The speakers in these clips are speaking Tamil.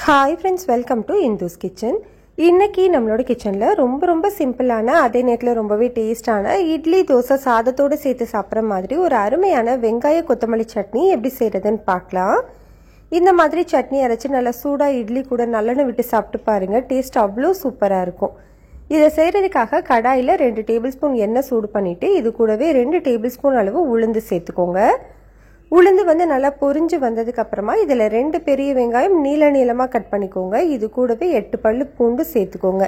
Hi friends, welcome to Indu's Kitchen. இன்னைக்கு நம்மளோட கிச்சன்ல ரொம்ப சிம்பிளான அதே நேரத்துல ரொம்பவே டேஸ்டான இட்லி தோசை சாதத்தோட சேர்த்து சாப்பிடுற மாதிரி ஒரு அருமையான வெங்காய கொத்தமல்லி சட்னி எப்படி செய்யறதுன்னு பார்க்கலாம். இந்த மாதிரி சட்னி அரைச்சு நல்லா சூடா இட்லி கூட நல்லெண்ணெய் விட்டு சாப்பிட்டு பாருங்க. டேஸ்ட் அவ்வளோ சூப்பரா இருக்கும். இதை செய்யறதுக்காக கடாயில 2 டேபிள் ஸ்பூன் எண்ணெய் சூடு பண்ணிட்டு இது கூடவே 2 டேபிள் ஸ்பூன் அளவு உளுந்து சேர்த்துக்கோங்க. உளுந்து வந்து நல்லா பொரிஞ்சு வந்ததுக்கு அப்புறமா இதுல 2 பெரிய வெங்காயம் நீளமா கட் பண்ணிக்கோங்க. இது கூடவே 8 பல்லு பூண்டு சேர்த்துக்கோங்க.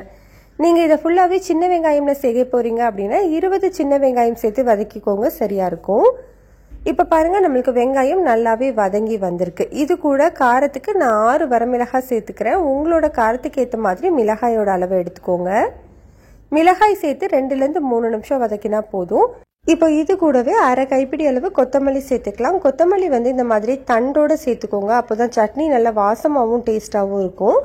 நீங்க இதை ஃபுல்லாவே சின்ன வெங்காயம்ல செய்ய போறீங்க அப்படின்னா 20 சின்ன வெங்காயம் சேர்த்து வதக்கிக்கோங்க, சரியா இருக்கும். இப்ப பாருங்க, நம்மளுக்கு வெங்காயம் நல்லாவே வதங்கி வந்திருக்கு. இது கூட காரத்துக்கு நான் 6 வரமிளகாய் சேர்த்துக்கிறேன். உங்களோட காரத்துக்கு ஏற்ற மாதிரி மிளகாயோட அளவை எடுத்துக்கோங்க. மிளகாய் சேர்த்து 2 to 3 நிமிஷம் வதக்கினா போதும். இப்போ இது கூடவே அரை கைப்பிடி அளவு கொத்தமல்லி சேர்த்துக்கலாம். கொத்தமல்லி வந்து இந்த மாதிரி தண்டோட சேர்த்துக்கோங்க, அப்போதான் சட்னி நல்லா வாசமாகவும் டேஸ்டாகவும் இருக்கும்.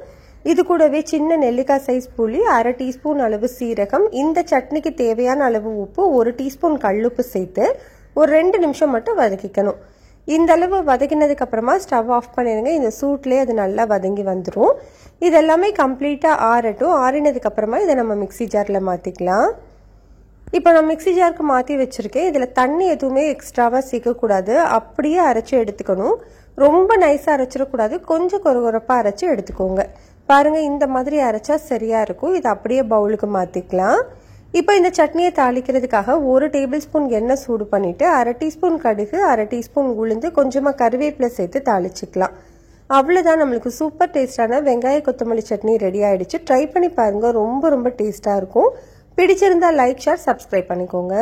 இது கூடவே சின்ன நெல்லிக்காய் சைஸ் புளி, அரை டீஸ்பூன் அளவு சீரகம், இந்த சட்னிக்கு தேவையான அளவு உப்பு, 1 டீஸ்பூன் கல்லுப்பு சேர்த்து ஒரு 2 நிமிஷம் மட்டும் வதக்கிக்கணும். இந்த அளவு வதக்கினதுக்கு அப்புறமா ஸ்டவ் ஆஃப் பண்ணிடுங்க. இந்த சூட்லேயே அது நல்லா வதங்கி வந்துடும். இதெல்லாமே கம்ப்ளீட்டாக ஆறட்டும். ஆறினதுக்கு அப்புறமா இதை நம்ம மிக்சி ஜாரில் மாற்றிக்கலாம். இப்போ நான் மிக்சி ஜாருக்கு மாற்றி வச்சுருக்கேன். இதில் தண்ணி எதுவுமே எக்ஸ்ட்ராவாக சேர்க்கக்கூடாது, அப்படியே அரைச்சி எடுத்துக்கணும். ரொம்ப நைஸாக அரைச்சிடக்கூடாது, கொஞ்சம் கொரகொரப்பாக அரைச்சி எடுத்துக்கோங்க. பாருங்கள், இந்த மாதிரி அரைச்சா சரியாக இருக்கும். இதை அப்படியே பவுலுக்கு மாற்றிக்கலாம். இப்போ இந்த சட்னியை தாளிக்கிறதுக்காக 1 டேபிள் ஸ்பூன் எண்ணெய் சூடு பண்ணிவிட்டு அரை டீஸ்பூன் கடுகு, அரை டீஸ்பூன் உளுந்து, கொஞ்சமாக கருவேப்பிலை சேர்த்து தாளிச்சிக்கலாம். அவ்வளோதான், நம்மளுக்கு சூப்பர் டேஸ்டான வெங்காய கொத்தமல்லி சட்னி ரெடி ஆகிடுச்சு. ட்ரை பண்ணி பாருங்கள், ரொம்ப டேஸ்ட்டாக இருக்கும். பிடிச்சிருந்தா லைக், ஷேர், சப்ஸ்கிரைப் பண்ணிக்கோங்க.